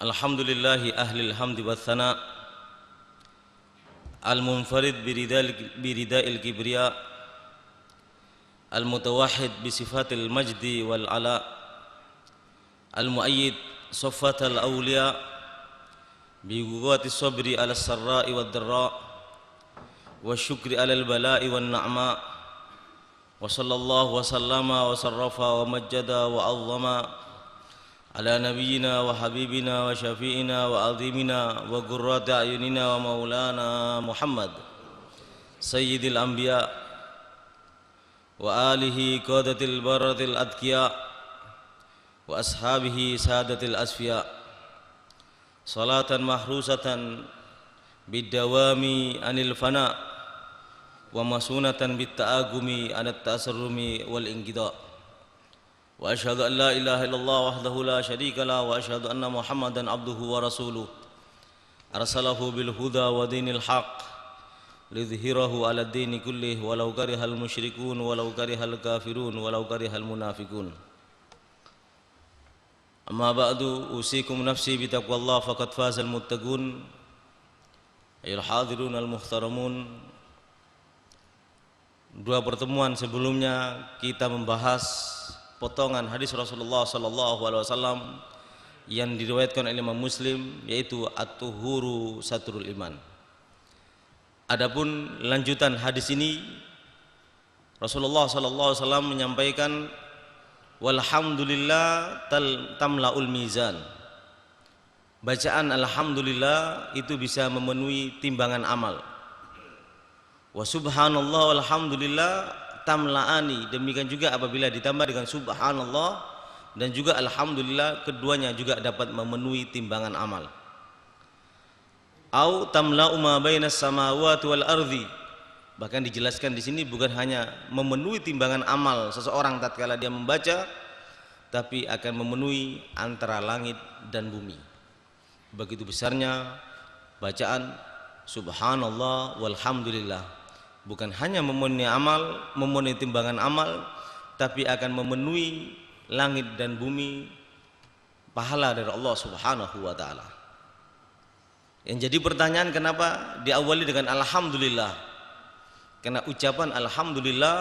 Alhamdulillahi ahlil hamdi wa thana al-munfarid birida'il kibriya al-mutawahhid bisifatil majdi wal ala al-muayyid saffatal awliya biquwwati sabri ala sarra'i wad dharra wa syukri ala al-bala'i wan na'ma wa sallallahu wa sallama wa sarrafa wa majjada wa 'azzama ala nabiyyina wa habibina wa syafi'ina wa azimina wa qurrati a'yunina wa maulana Muhammad sayyidil anbiya wa alihi qadatil baratil adqiya wa ashabihi sadatil asfiya salatan mahrusatan bidawami anil fana wa masunatan bitta'agumi anat ta'asarrumi wal inqida. Wa asyhadu an la ilaha illallah wahdahu la syarika la wa asyhadu anna Muhammadan abduhu wa rasuluh arsalahu bil huda wa dinil haqq lidhhirahu 'ala ad-dini kullih walau karihal musyrikun walau karihal kafirun walau karihal munafiqun. Amma ba'du, usikum nafsi bi taqwallah faqad fazal muttaqun. Ayuhal hadirun al muhtaramun, dua pertemuan sebelumnya kita membahas potongan hadis Rasulullah sallallahu alaihi wasallam yang diriwayatkan oleh Imam Muslim, yaitu at-tuhuru satrul iman. Adapun lanjutan hadis ini, Rasulullah sallallahu alaihi wasallam menyampaikan walhamdulillah tamlaul mizan. Bacaan alhamdulillah itu bisa memenuhi timbangan amal. Wa subhanallah walhamdulillah tamla'ani, demikian juga apabila ditambah dengan subhanallah dan juga alhamdulillah, keduanya juga dapat memenuhi timbangan amal. Au tamla'u ma bainas samawati wal ardi, bahkan dijelaskan di sini bukan hanya memenuhi timbangan amal seseorang tatkala dia membaca, tapi akan memenuhi antara langit dan bumi. Begitu besarnya bacaan subhanallah walhamdulillah, bukan hanya memenuhi amal, memenuhi timbangan amal, tapi akan memenuhi langit dan bumi pahala dari Allah Subhanahu wa taala. Yang jadi pertanyaan, kenapa diawali dengan alhamdulillah? Karena ucapan alhamdulillah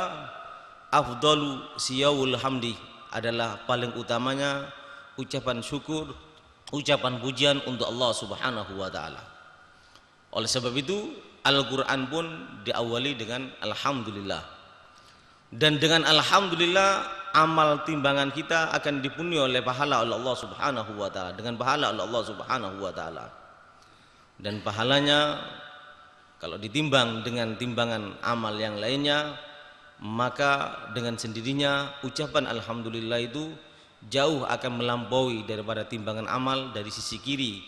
afdalu siyawul hamdi, adalah paling utamanya ucapan syukur, ucapan pujian untuk Allah Subhanahu wa taala. Oleh sebab itu Al-Quran pun diawali dengan alhamdulillah. Dan dengan alhamdulillah amal timbangan kita akan dipenuhi oleh pahala oleh Allah Subhanahu wa taala, dengan pahala oleh Allah Subhanahu wa taala. Dan pahalanya kalau ditimbang dengan timbangan amal yang lainnya, maka dengan sendirinya ucapan alhamdulillah itu jauh akan melampaui daripada timbangan amal dari sisi kiri,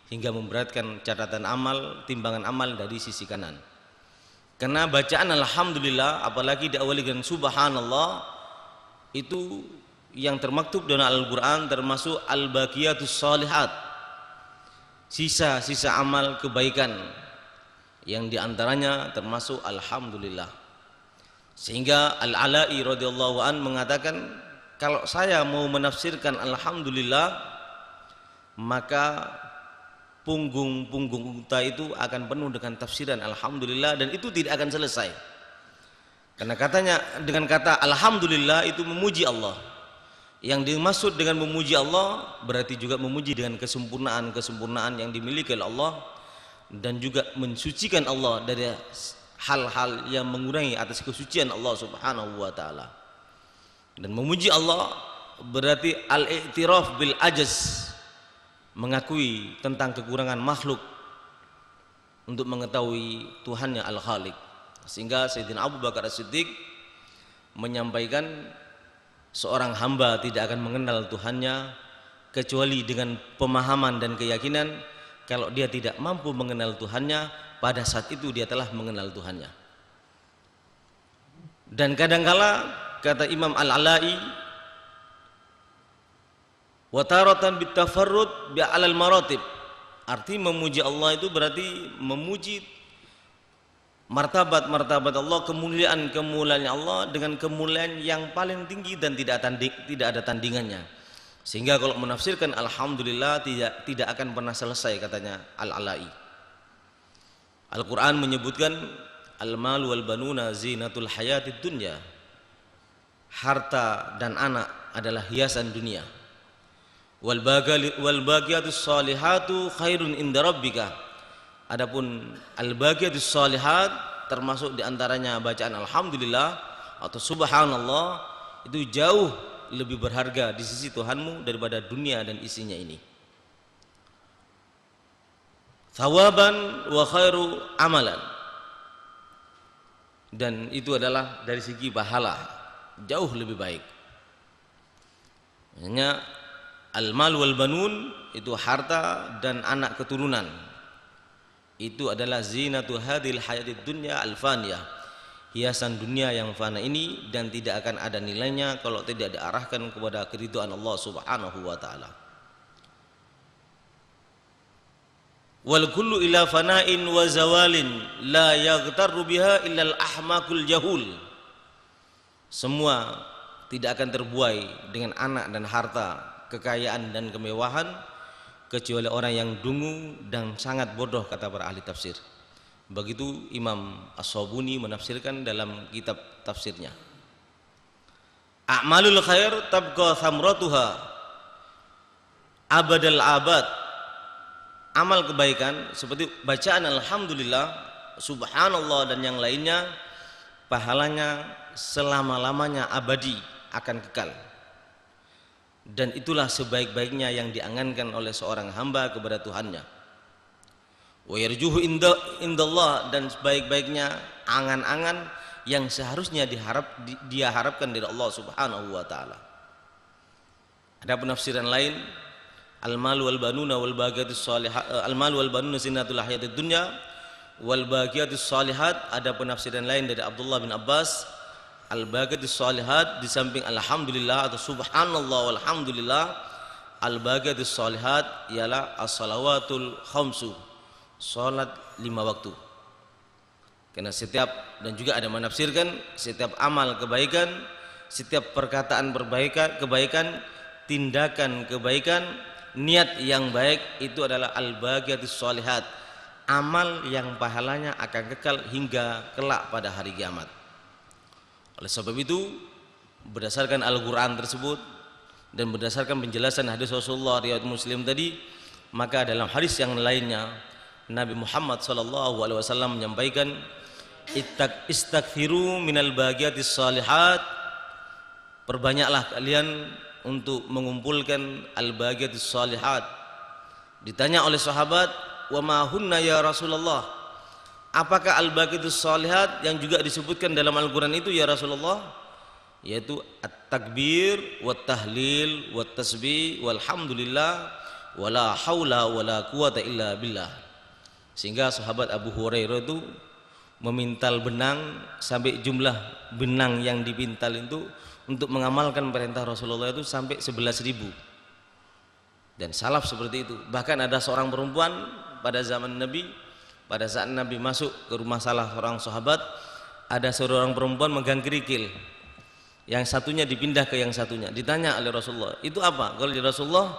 hingga memberatkan catatan amal, timbangan amal dari sisi kanan. Karena bacaan alhamdulillah apalagi diawali dengan subhanallah, itu yang termaktub dalam Al-Quran termasuk al-baqiyatus shalihat, sisa-sisa amal kebaikan, yang diantaranya termasuk alhamdulillah. Sehingga Al-Ala'i radhiyallahu an mengatakan, kalau saya mau menafsirkan alhamdulillah, maka punggung-punggung unta itu akan penuh dengan tafsiran alhamdulillah, dan itu tidak akan selesai. Karena katanya dengan kata alhamdulillah itu memuji Allah. Yang dimaksud dengan memuji Allah berarti juga memuji dengan kesempurnaan yang dimiliki oleh Allah, dan juga mensucikan Allah dari hal-hal yang mengurangi atas kesucian Allah Subhanahu wa taala. Dan memuji Allah berarti al-i'tiraf bil ajaz, mengakui tentang kekurangan makhluk untuk mengetahui Tuhannya Al-Khaliq. Sehingga Sayyidina Abu Bakar As-Siddiq menyampaikan, seorang hamba tidak akan mengenal Tuhannya kecuali dengan pemahaman dan keyakinan kalau dia tidak mampu mengenal Tuhannya, pada saat itu dia telah mengenal Tuhannya. Dan kadangkala kata Imam Al-Ala'i, wa taratan bitafarrud bi'alal maratib, arti memuji Allah itu berarti memuji martabat-martabat Allah, kemuliaan-kemuliaan Allah dengan kemuliaan yang paling tinggi dan tidak ada tandingannya. Sehingga kalau menafsirkan alhamdulillah tidak akan pernah selesai, katanya Al-Ala'i. Al-Quran menyebutkan al-malu wal banuna zinatul hayatid dunya. Harta dan anak adalah hiasan dunia. Wal baqiyatus salihatu khairun inda rabbika. Adapun al-baqiyatus salihat termasuk diantaranya bacaan alhamdulillah atau subhanallah, itu jauh lebih berharga di sisi Tuhanmu daripada dunia dan isinya ini. Thawaban wa khairu amalan, dan itu adalah dari segi pahala jauh lebih baik. Hanya al-mal wal banun itu harta dan anak keturunan, itu adalah zinatu hadil hayatid dunya al-faniyah, hiasan dunia yang fana ini, dan tidak akan ada nilainya kalau tidak diarahkan kepada keridhaan Allah Subhanahu wa taala. Wal kullu ila fana'in wa zawalin la yaghtarru biha illa al-ahmaqul jahul. Semua tidak akan terbuai dengan anak dan harta, kekayaan dan kemewahan, kecuali orang yang dungu dan sangat bodoh, kata para ahli tafsir. Begitu Imam As-Sabuni menafsirkan dalam kitab tafsirnya. A'malul khair tabqa thamratuha abadal abad. Amal kebaikan seperti bacaan alhamdulillah, subhanallah dan yang lainnya, pahalanya selama-lamanya abadi, akan kekal. Dan itulah sebaik-baiknya yang diangankan oleh seorang hamba kepada Tuhannya. Wa yarjuhu indallah, dan sebaik-baiknya angan-angan yang seharusnya dia harapkan dari Allah Subhanahu wa taala. Ada penafsiran lain, al-malu wal banuna wal baqiyatus shalihat, al-malu wal banuna zinatul hayatid dunya wal baqiyatus shalihat. Ada penafsiran lain dari Abdullah bin Abbas, al-baqiyatus shalihat di samping alhamdulillah atau subhanallah walhamdulillah, al-baqiyatus shalihat ialah as-salawatul khamsu, salat 5 waktu. Karena setiap, dan juga ada menafsirkan setiap amal kebaikan, setiap perkataan kebaikan, tindakan kebaikan, niat yang baik, itu adalah al-baqiyatus shalihat, amal yang pahalanya akan kekal hingga kelak pada hari kiamat. Oleh sebab itu, berdasarkan Al-Quran tersebut dan berdasarkan penjelasan hadis Rasulullah riwayat Muslim tadi, maka dalam hadis yang lainnya Nabi Muhammad SAW menyampaikan, istaghfiru minal baqiyatis shalihat, perbanyaklah kalian untuk mengumpulkan al-baqiyatis shalihat. Ditanya oleh sahabat, wa ma hunna ya Rasulullah, apakah al-baqiyatis shalihat yang juga disebutkan dalam Al-Quran itu ya Rasulullah? Yaitu at-takbir, wat-tahlil, wat-tasbih, walhamdulillah, wala haula wala quwata illa billah. Sehingga sahabat Abu Hurairah itu memintal benang, sampai jumlah benang yang dipintal itu untuk mengamalkan perintah Rasulullah itu sampai 11.000. Dan salaf seperti itu. Bahkan ada seorang perempuan pada zaman Nabi, pada saat Nabi masuk ke rumah salah seorang sahabat, ada seorang perempuan megang kerikil, yang satunya dipindah ke yang satunya. Ditanya oleh Rasulullah, itu apa? Kalau di Rasulullah,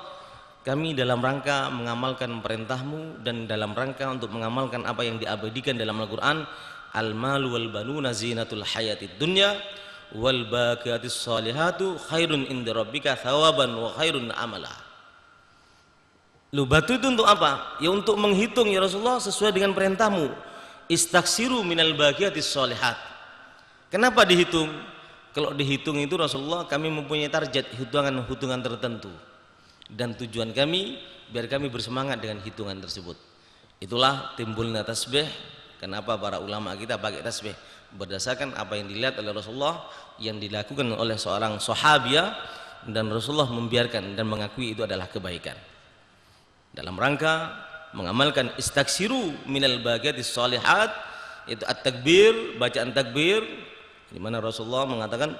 kami dalam rangka mengamalkan perintahmu dan dalam rangka untuk mengamalkan apa yang diabadikan dalam Al-Quran, al-malu wal banuna zinatul hayatid dunya wal baqiyatis shalihatu khairun inda rabbika thawaban wa khairun amala. Lu batu itu untuk apa? Ya untuk menghitung ya Rasulullah sesuai dengan perintahmu. Istaksiru minal baqiyatis shalihat. Kenapa dihitung? Kalau dihitung itu Rasulullah, kami mempunyai target hitungan tertentu, dan tujuan kami biar kami bersemangat dengan hitungan tersebut. Itulah timbulnya tasbih. Kenapa para ulama kita pakai tasbih? Berdasarkan apa yang dilihat oleh Rasulullah, yang dilakukan oleh seorang sahabiah, dan Rasulullah membiarkan dan mengakui itu adalah kebaikan. Dalam rangka mengamalkan istaksiru minal baqiyatis shalihat, itu at-takbir, bacaan takbir, di mana Rasulullah mengatakan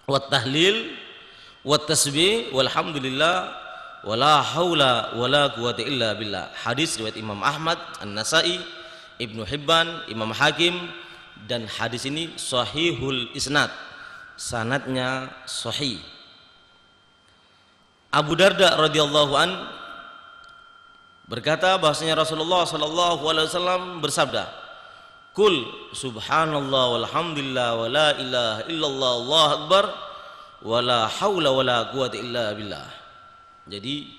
wat tahlil wat tasbih walhamdulillah wala haula wala quwata illa billah. Hadis riwayat Imam Ahmad, An-Nasa'i, Ibnu Hibban, Imam Hakim, dan hadis ini sahihul isnad, sanadnya sahih. Abu Darda radhiyallahu an berkata bahwasanya Rasulullah sallallahu alaihi wasallam bersabda, "Kul subhanallah walhamdulillah wa la ilaha illallah Allahu akbar wa la haula wa la quwwata illa billah." Jadi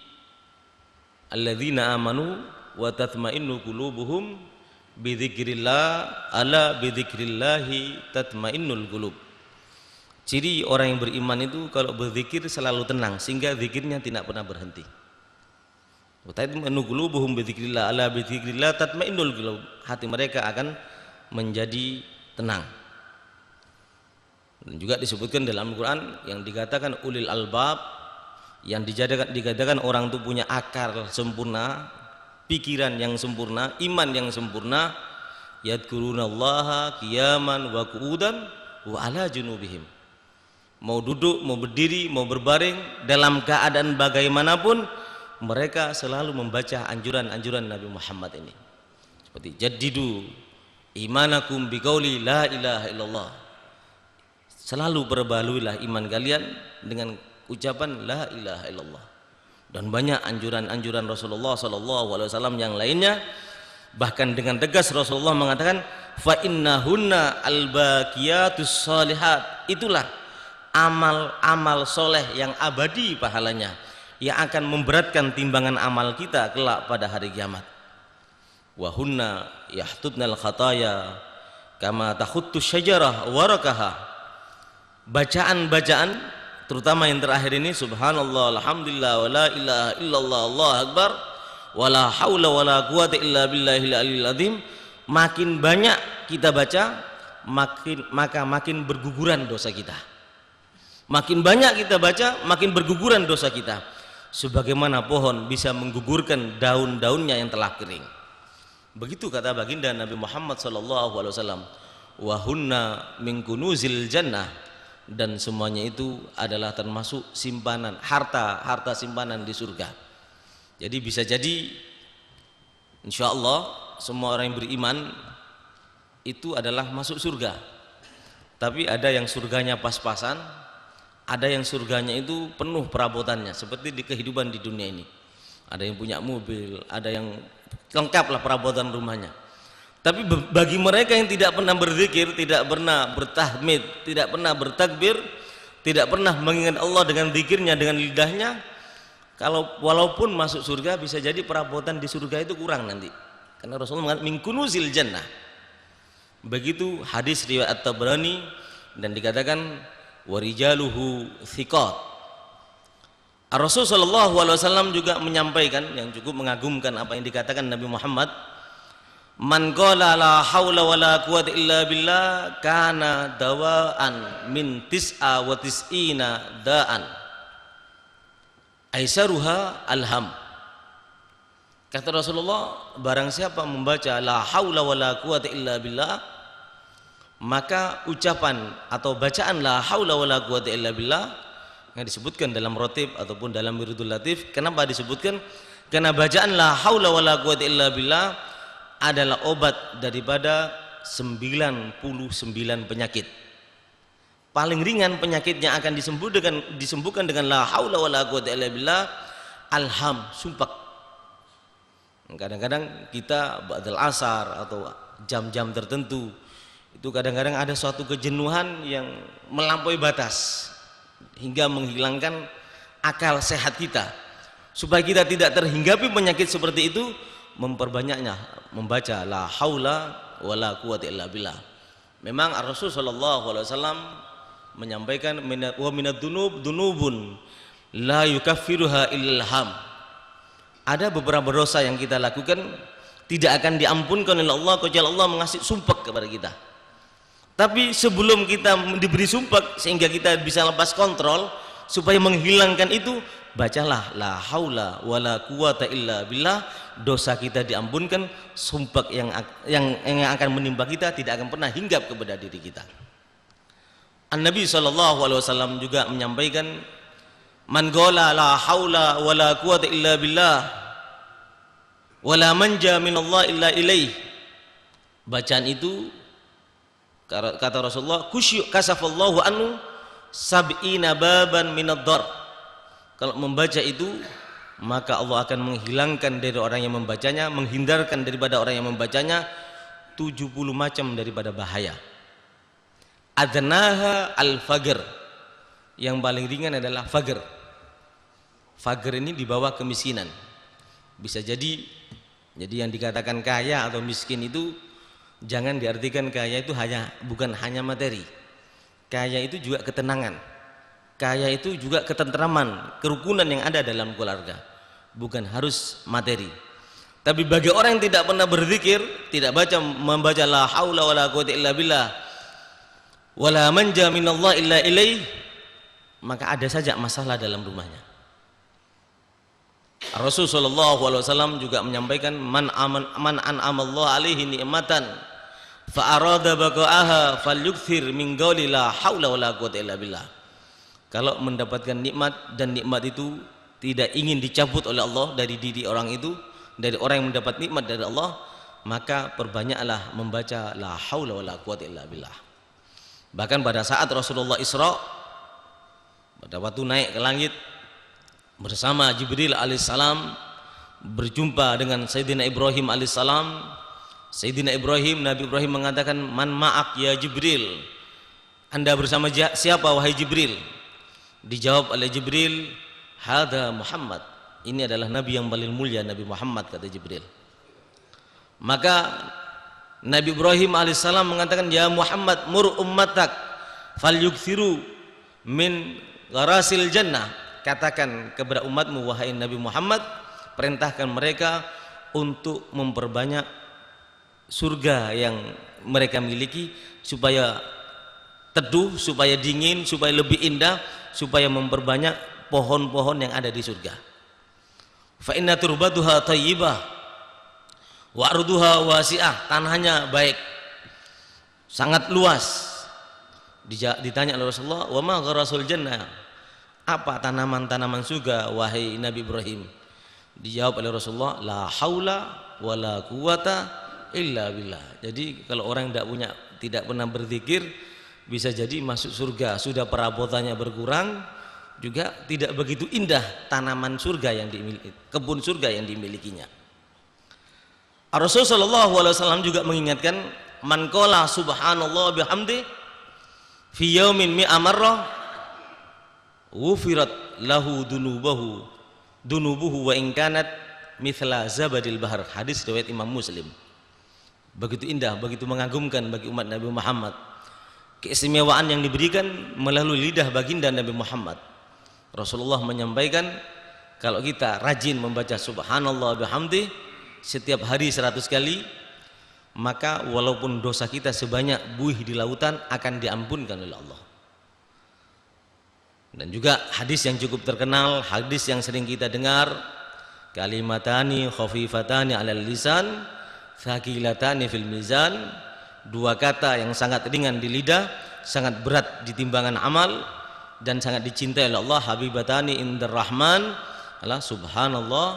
alladzina amanu wa tatma'innu qulubuhum bi dzikrillah ala bi dzikrillahi tatma'innul qulub. Ciri orang yang beriman itu kalau berzikir selalu tenang sehingga zikirnya tidak pernah berhenti. Wa tatma'innu qulubuhum bi dzikrillah ala bi dzikrillah tatma'innul qulub. Hati mereka akan menjadi tenang. Dan juga disebutkan dalam Al-Qur'an yang dikatakan ulil albab, yang dikatakan orang itu punya akal sempurna, pikiran yang sempurna, iman yang sempurna, yadkurunallaha qiyaman wa qu'udan wa ala junubihim. Mau duduk, mau berdiri, mau berbaring, dalam keadaan bagaimanapun mereka selalu membaca anjuran-anjuran Nabi Muhammad ini. Seperti jaddidu imanakum biqauli la ilaha illallah. Selalu perbaharuilah iman kalian dengan ucapan la ilaha illallah. Dan banyak anjuran-anjuran Rasulullah sallallahu alaihi wasallam yang lainnya. Bahkan dengan tegas Rasulullah mengatakan fa innahunna albaqiyatus shalihat. Itulah amal-amal soleh yang abadi pahalanya, yang akan memberatkan timbangan amal kita kelak pada hari kiamat. Wa hunna yahtudnal khataya kama tahuttu syajarah warakaha. Bacaan-bacaan terutama yang terakhir ini subhanallah alhamdulillah wa la ilaha illallah Allahu akbar wa la haula wa la quwata illa billahil aliyil azim, makin banyak kita baca makin berguguran dosa kita. Makin banyak kita baca makin berguguran dosa kita, sebagaimana pohon bisa menggugurkan daun-daunnya yang telah kering. Begitu kata baginda Nabi Muhammad sallallahu alaihi wasallam, wa hunna min kunuzil jannah, dan semuanya itu adalah termasuk simpanan harta simpanan di surga. Jadi bisa jadi insya Allah semua orang yang beriman itu adalah masuk surga. Tapi ada yang surganya pas-pasan, ada yang surganya itu penuh perabotannya seperti di kehidupan di dunia ini. Ada yang punya mobil, ada yang lengkaplah perabotan rumahnya. Tapi bagi mereka yang tidak pernah berzikir, tidak pernah bertahmid, tidak pernah bertakbir, tidak pernah mengingat Allah dengan zikirnya, dengan lidahnya, walaupun masuk surga bisa jadi perabotan di surga itu kurang nanti. Karena Rasulullah mengatakan min kunuzil jannah. Begitu hadis riwayat At-Tabrani, dan dikatakan warijaluhu thiqat. Rasul sallallahu alaihi wasallam juga menyampaikan yang cukup mengagumkan apa yang dikatakan Nabi Muhammad, man qala la haula wala quwwata illa billah kana dawaan min tis'a wa tis'ina da'an aisaruha alham. Kata Rasulullah, barang siapa membaca la haula wala quwwata illa billah, maka ucapan atau bacaan la haula wala quwwata illa billah yang disebutkan dalam rotib ataupun dalam wiridul latif. Kenapa disebutkan? Karena bacaan la haula wala quwwata illa billah adalah obat daripada 99 penyakit. Paling ringan penyakitnya akan disembuhkan dengan la haula wala quwwata illa billah, alham, sumpah. Kadang-kadang kita ba'dal asar atau jam-jam tertentu itu kadang-kadang ada suatu kejenuhan yang melampaui batas hingga menghilangkan akal sehat kita. Supaya kita tidak terhinggapi penyakit seperti itu, memperbanyaknya membaca la haula wala quwwata illa billah. Memang Rasul sallallahu alaihi wasallam menyampaikan wa minad dunubun la yukaffiruha illal ham. Ada beberapa dosa yang kita lakukan tidak akan diampunkan oleh Allah kecuali Allah mengasih sumpah kepada kita. Tapi sebelum kita diberi sumpah sehingga kita bisa lepas kontrol, supaya menghilangkan itu, bacalah la haula wala quwata illa billah, dosa kita diampunkan, sumpah yang akan menimpa kita tidak akan pernah hinggap kepada diri kita. An-Nabi SAW juga menyampaikan, man qala la haula wala quwata illa billah wala manja minallah illa ilaih. Bacaan itu kata Rasulullah, kasafallahu anhu sab'ina baban minad dar. kalau membaca itu, maka Allah akan menghilangkan dari orang yang membacanya, menghindarkan daripada orang yang membacanya 70 macam daripada bahaya. Adnaha al-fagr, yang paling ringan adalah fagr. Fagr ini di bawah kemiskinan. Bisa jadi yang dikatakan kaya atau miskin itu jangan diartikan kaya itu bukan hanya materi. Kaya itu juga ketenangan. Kaya itu juga ketentraman, kerukunan yang ada dalam keluarga. Bukan harus materi. Tapi bagi orang yang tidak pernah berzikir, tidak membaca la haula wala quwwata illa billah wala manja minallah illa ilaih, maka ada saja masalah dalam rumahnya. Rasulullah SAW juga menyampaikan man an'amallahu alaihi ni'matan fa arada baqa'aha falyukthir min qawli la haula wala quwwata illa billah. Kalau mendapatkan nikmat dan nikmat itu tidak ingin dicabut oleh Allah dari diri orang itu, dari orang yang mendapat nikmat dari Allah, maka perbanyaklah membaca la haula wala quwwata illa billah. Bahkan pada saat Rasulullah Isra, pada waktu naik ke langit bersama Jibril alaihissalam, berjumpa dengan Sayyidina Ibrahim alaihissalam. Sayyidina Ibrahim, Nabi Ibrahim mengatakan, man ma'ak ya Jibril, Anda bersama siapa wahai Jibril? Dijawab oleh Jibril, hada Muhammad, ini adalah Nabi yang paling mulia, Nabi Muhammad, kata Jibril. Maka Nabi Ibrahim alaihissalam mengatakan, ya Muhammad mur ummatak falyukthiru min gharasil jannah, katakan kepada umatmu wahai Nabi Muhammad, perintahkan mereka untuk memperbanyak surga yang mereka miliki, supaya teduh, supaya dingin, supaya lebih indah, supaya memperbanyak pohon-pohon yang ada di surga. Fa inna turbatuha thayyibah wa arduha wasi'ah, tanahnya baik, sangat luas. Ditanya oleh Rasulullah, wa ma gharasul jannah, apa tanaman-tanaman surga wahai Nabi Ibrahim? Dijawab oleh Rasulullah, la haula wala quwata illa billah. Jadi kalau orang tidak pernah berzikir, bisa jadi masuk surga sudah perabotannya berkurang, juga tidak begitu indah tanaman surga yang dimiliki, kebun surga yang dimilikinya. Rasulullah SAW juga mengingatkan, man qala subhanallah bihamdi fi yaumin mi'a marrah ghufirat lahu dunubuhu wa in kanat mithla zabadil bahar. Hadis riwayat Imam Muslim. Begitu indah, begitu mengagumkan bagi umat Nabi Muhammad keistimewaan yang diberikan melalui lidah baginda Nabi Muhammad. Rasulullah menyampaikan, kalau kita rajin membaca subhanallah bihamdi setiap hari 100 kali, maka walaupun dosa kita sebanyak buih di lautan akan diampunkan oleh Allah. Dan juga hadis yang cukup terkenal, hadis yang sering kita dengar, kalimatani khafifatani alal lisan thaqilatani fil mizan, dua kata yang sangat ringan di lidah, sangat berat di timbangan amal, dan sangat dicintai oleh Allah, habibatani indar rahman, adalah subhanallah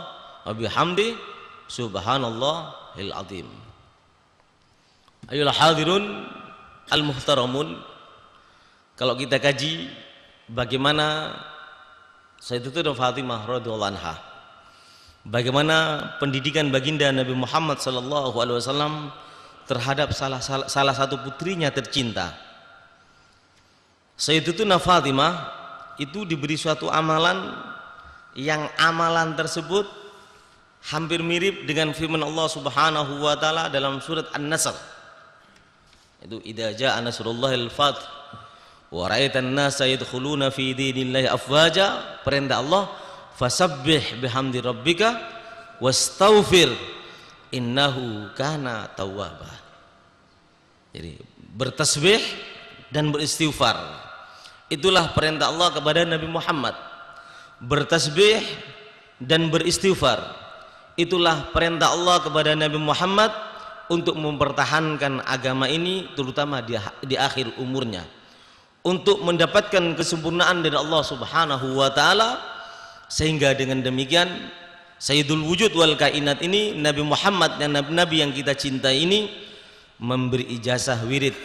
wa bihamdi subhanallahil azim. Ayolah hadirun al-muhtaramun, kalau kita kaji bagaimana Sayyidatuna Fatimah radhiyallahu anha, bagaimana pendidikan baginda Nabi Muhammad sallallahu alaihi wasallam terhadap salah satu putrinya tercinta. Sayyidatuna Fatimah itu diberi suatu amalan, yang amalan tersebut hampir mirip dengan firman Allah Subhanahu wa taala dalam surat An-Nasr. Itu idza jaa nasrullahil fath wa ra'aitan nasa yadkhuluna fi dinillahi afwaja, perintah Allah, fasabbih bihamdi rabbika wastaghfir innahu kana tawwaba. Jadi bertasbih dan beristighfar, itulah perintah Allah kepada Nabi Muhammad. Bertasbih dan beristighfar, itulah perintah Allah kepada Nabi Muhammad untuk mempertahankan agama ini, terutama di akhir umurnya, untuk mendapatkan kesempurnaan dari Allah Subhanahu wa taala. Sehingga dengan demikian Sayyidul Wujud wal Kainat ini, Nabi Muhammad dan Nabi yang kita cintai ini, memberi ijazah wirid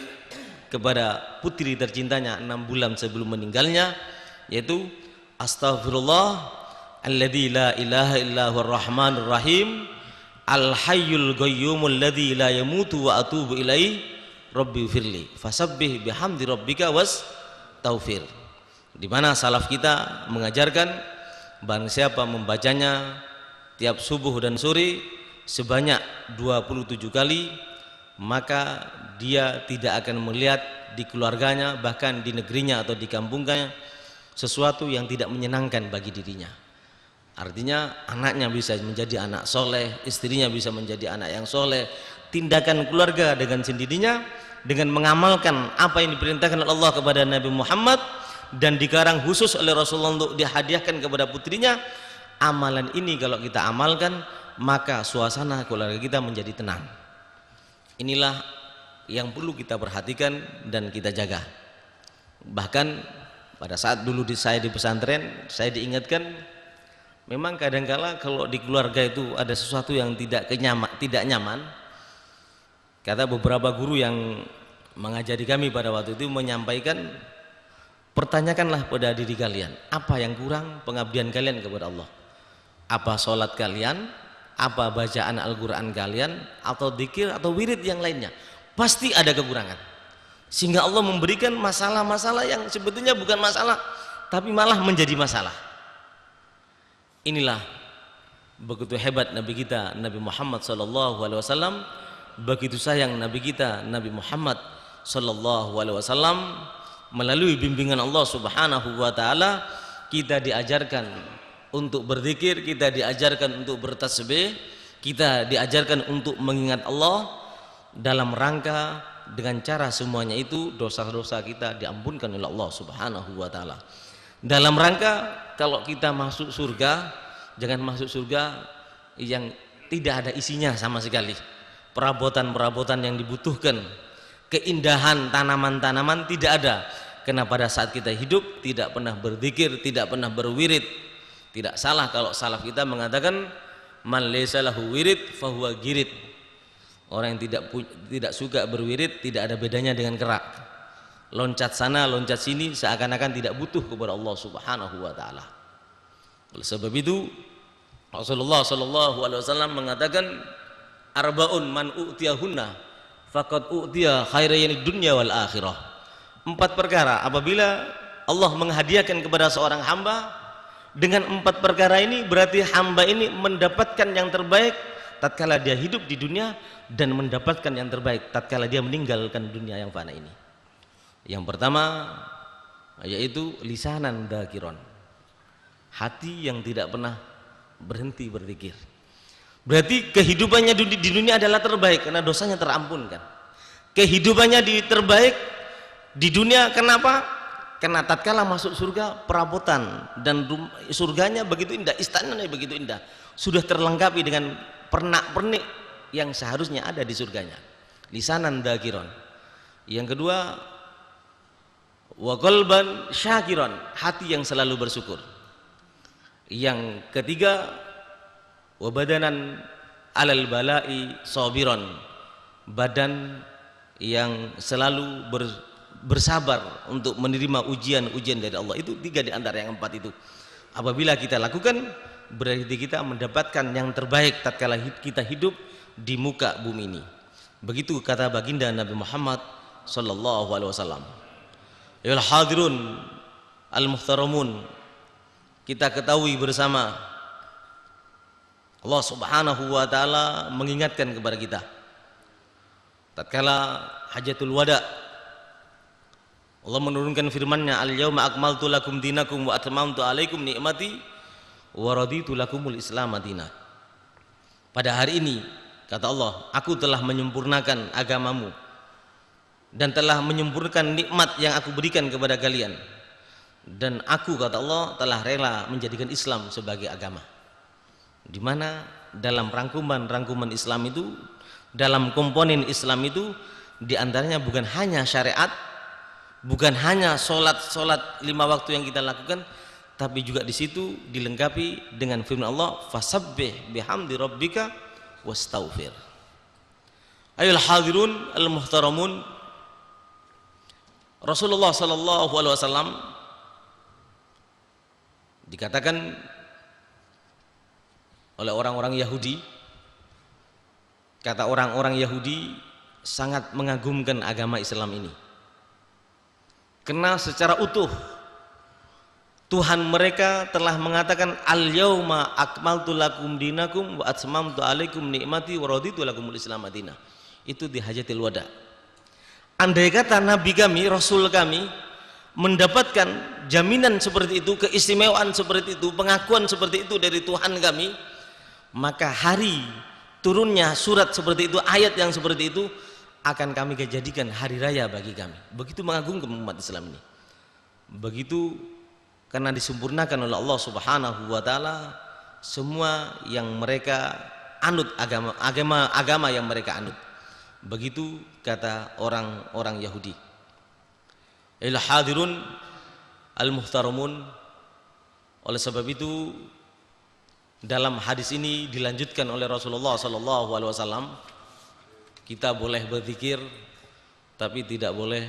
kepada putri tercintanya 6 bulan sebelum meninggalnya, yaitu astaghfirullah alladzi la ilaha illa huwar rahmanur rahim, al hayyul qayyumul ladzi la yamutu wa atubu ilaihi rabbi firli fasabbih bihamdi rabbika was taufir. Di mana salaf kita mengajarkan barang siapa membacanya tiap subuh dan sore sebanyak 27 kali, maka dia tidak akan melihat di keluarganya, bahkan di negerinya atau di kampungnya, sesuatu yang tidak menyenangkan bagi dirinya. Artinya anaknya bisa menjadi anak soleh, istrinya bisa menjadi anak yang soleh, tindakan keluarga dengan sendirinya, dengan mengamalkan apa yang diperintahkan oleh Allah kepada Nabi Muhammad dan dikarang khusus oleh Rasulullah untuk dihadiahkan kepada putrinya. Amalan ini kalau kita amalkan, maka suasana keluarga kita menjadi tenang. Inilah yang perlu kita perhatikan dan kita jaga. Bahkan pada saat dulu saya di pesantren, saya diingatkan, memang kadangkala kalau di keluarga itu ada sesuatu yang tidak nyaman. Kata beberapa guru yang mengajari kami pada waktu itu menyampaikan, pertanyakanlah pada diri kalian, apa yang kurang pengabdian kalian kepada Allah? Apa sholat kalian, apa bacaan Al-Quran kalian, atau dzikir atau wirid yang lainnya? Pasti ada kekurangan, sehingga Allah memberikan masalah-masalah yang sebetulnya bukan masalah, tapi malah menjadi masalah. Inilah begitu hebat Nabi kita Nabi Muhammad SAW, begitu sayang Nabi kita Nabi Muhammad SAW. Melalui bimbingan Allah Subhanahu wa Ta'ala, kita diajarkan untuk berzikir, kita diajarkan untuk bertasbih, kita diajarkan untuk mengingat Allah, dalam rangka dengan cara semuanya itu dosa-dosa kita diampunkan oleh Allah Subhanahu wa Ta'ala. Dalam rangka kalau kita masuk surga, jangan masuk surga yang tidak ada isinya sama sekali, perabotan-perabotan yang dibutuhkan, keindahan tanaman-tanaman tidak ada, karena pada saat kita hidup tidak pernah berzikir, tidak pernah berwirid. Tidak salah kalau salaf kita mengatakan, man laysa lahu wirid fahuwa girid. Orang yang tidak suka berwirid tidak ada bedanya dengan kerak, loncat sana loncat sini seakan-akan tidak butuh kepada Allah Subhanahu wa Ta'ala. Oleh sebab itu Rasulullah SAW mengatakan, arbaun man u'tiyahunna faqad u'tiya khairayani dunya wal akhirah. 4 perkara apabila Allah menghadiahkan kepada seorang hamba, dengan 4 perkara ini berarti hamba ini mendapatkan yang terbaik tatkala dia hidup di dunia, dan mendapatkan yang terbaik tatkala dia meninggalkan dunia yang fana ini. Yang pertama yaitu lisanan dzakiron, hati yang tidak pernah berhenti berzikir. Berarti kehidupannya di dunia adalah terbaik karena dosanya terampunkan. Kehidupannya terbaik di dunia, kenapa? Karena tatkala masuk surga, perabotan dan surganya begitu indah, istananya begitu indah, sudah terlengkapi dengan pernak-pernik yang seharusnya ada di surganya. Lisanan dzakiron. Yang kedua, wa qalban syakiron, hati yang selalu bersyukur. Yang ketiga, wa badanan alal balai sabiron, badan yang selalu bersabar untuk menerima ujian-ujian dari Allah. Itu 3 di antara yang 4 itu. Apabila kita lakukan, berarti kita mendapatkan yang terbaik tatkala kita hidup di muka bumi ini. Begitu kata baginda Nabi Muhammad sallallahu alaihi wasallam. Ya hadirun al-muhtaramun, kita ketahui bersama Allah Subhanahu wa Ta'ala mengingatkan kepada kita tatkala hajatul wada, Allah menurunkan firman-Nya, al-yauma akmaltu lakum dinakum wa atmamtu alaikum ni'mati wa raditu lakumul islam madina. Pada hari ini kata Allah, aku telah menyempurnakan agamamu dan telah menyempurnakan nikmat yang aku berikan kepada kalian, dan aku, kata Allah, telah rela menjadikan Islam sebagai agama. Di mana dalam rangkuman Islam itu, dalam komponen Islam itu, diantaranya bukan hanya syariat, bukan hanya sholat 5 waktu yang kita lakukan, tapi juga di situ dilengkapi dengan firman Allah, fasabbih bihamdi rabbika wastaghfir. Ayol hadirun al-muhtaramun, Rasulullah sallallahu alaihi wasallam dikatakan oleh orang-orang Yahudi. Kata orang-orang Yahudi sangat mengagumkan agama Islam ini, karena secara utuh Tuhan mereka telah mengatakan al-yauma akmaltu lakum dinakum wa atmamtu alaikum ni'mati wa raditu lakumul Islam madinah. Itu di Hajatil Wada. Andai kata Nabi kami, Rasul kami mendapatkan jaminan seperti itu, keistimewaan seperti itu, pengakuan seperti itu dari Tuhan kami, maka hari turunnya surat seperti itu, ayat yang seperti itu akan kami jadikan hari raya bagi kami. Begitu mengagumkan umat Islam ini. Begitu, karena disempurnakan oleh Allah Subhanahu wa taala semua yang mereka anut, agama yang mereka anut. Begitu kata orang-orang Yahudi. Il hadirun al-muhtaramun. Oleh sebab itu dalam hadis ini dilanjutkan oleh Rasulullah sallallahu alaihi wasallam, kita boleh berzikir tapi tidak boleh.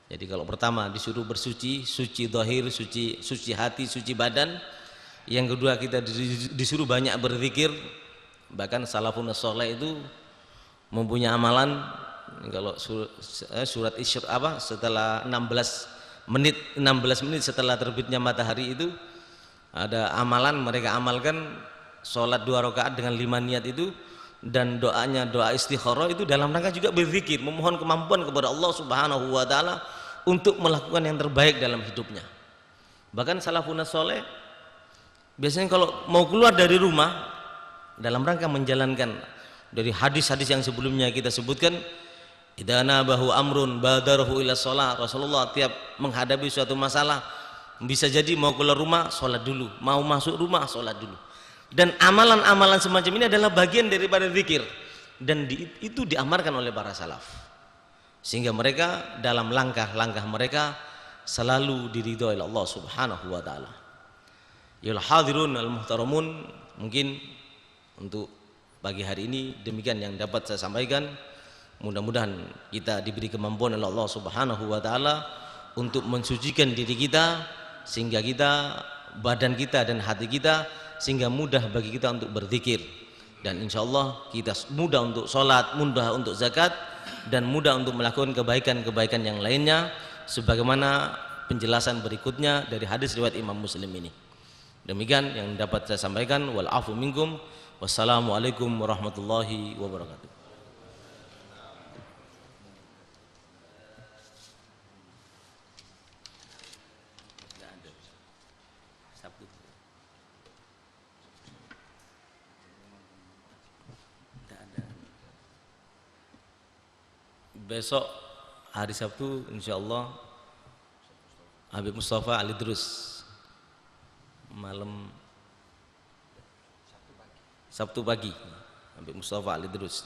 Jadi kalau pertama disuruh bersuci, suci zahir, suci hati, suci badan. Yang kedua kita disuruh banyak berzikir. Bahkan salafun saleh itu mempunyai amalan, kalau surat Isra setelah 16 menit setelah terbitnya matahari itu ada amalan mereka amalkan, sholat 2 rakaat dengan 5 niat itu, dan doanya doa istikharah itu dalam rangka juga berzikir, memohon kemampuan kepada Allah Subhanahu wa taala untuk melakukan yang terbaik dalam hidupnya. Bahkan salafun saleh biasanya kalau mau keluar dari rumah dalam rangka menjalankan dari hadis-hadis yang sebelumnya kita sebutkan, idana bahu amrun badarahu ila shalah. Rasulullah tiap menghadapi suatu masalah, bisa jadi mau keluar rumah sholat dulu, mau masuk rumah sholat dulu. Dan amalan-amalan semacam ini adalah bagian daripada zikir, dan itu diamarkan oleh para salaf, sehingga mereka dalam langkah-langkah mereka selalu diridhoi oleh Allah Subhanahu wa taala. Ya hadirun al-muhtaramun, mungkin untuk pagi hari ini demikian yang dapat saya sampaikan. Mudah-mudahan kita diberi kemampuan oleh Allah Subhanahu wa taala untuk mensucikan diri kita, sehingga kita, badan kita dan hati kita, sehingga mudah bagi kita untuk berzikir, dan insyaallah kita mudah untuk sholat, mudah untuk zakat, dan mudah untuk melakukan kebaikan-kebaikan yang lainnya, sebagaimana penjelasan berikutnya dari hadis riwayat Imam Muslim ini. Demikian yang dapat saya sampaikan. Wal afu minkum. Wassalamualaikum warahmatullahi wabarakatuh. Besok hari Sabtu insyaallah Habib Mustafa Ali Drus malam Sabtu pagi Habib Mustafa Ali Drus.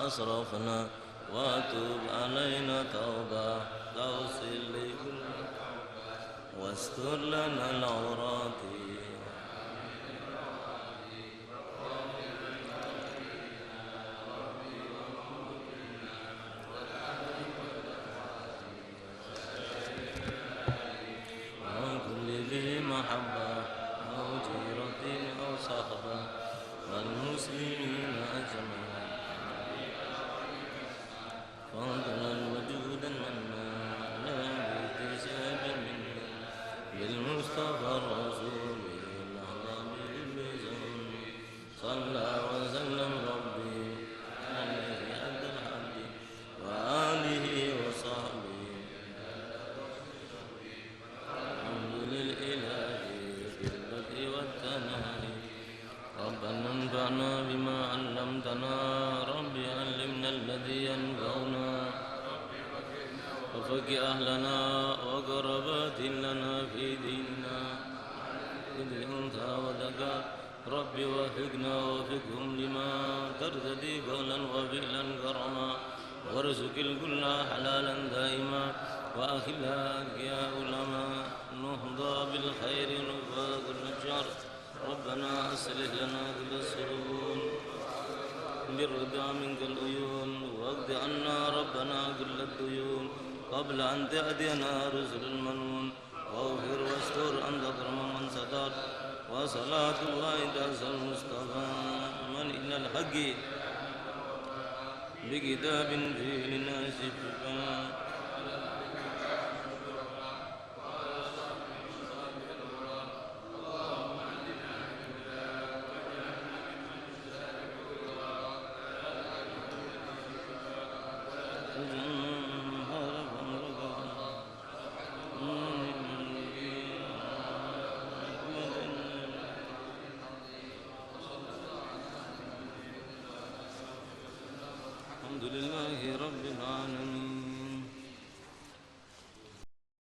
أسرفنا وتب علينا توبة توصل لكل واستر لنا العورات وكل ذي محبة أو جيرة أو صحبة والمسلمين أجمعين فضلا وجودا منا لا باكتساب منا بالمصطفى الرسول الأعظم الميزان صلى وسلم ربي عليه عبد الحق وآله وصحبه الحمد للإله في البدء والتناهي ربنا انفعنا بما علمتنا ربي علمنا الذي ينفعنا وفق أهلنا وقربات لنا في ديننا خذ أنثى وذكاء ربي وفقنا وفقهم لما ترتدي قولا وفعلا كرما وارزق الكل حلالا دائما وأخلاق يا علماء نهضى بالخير نفاق الشر ربنا أصلح لنا كل السرور بالرضا منك العيون واقض عنا ربنا كل الديون قبل أن تأتينا رسل المنون واغفر واستر أنت أكرم من ستر وصلاة الله تعالى المصطفى من إلى الحق بكتاب فيه للناس شفاء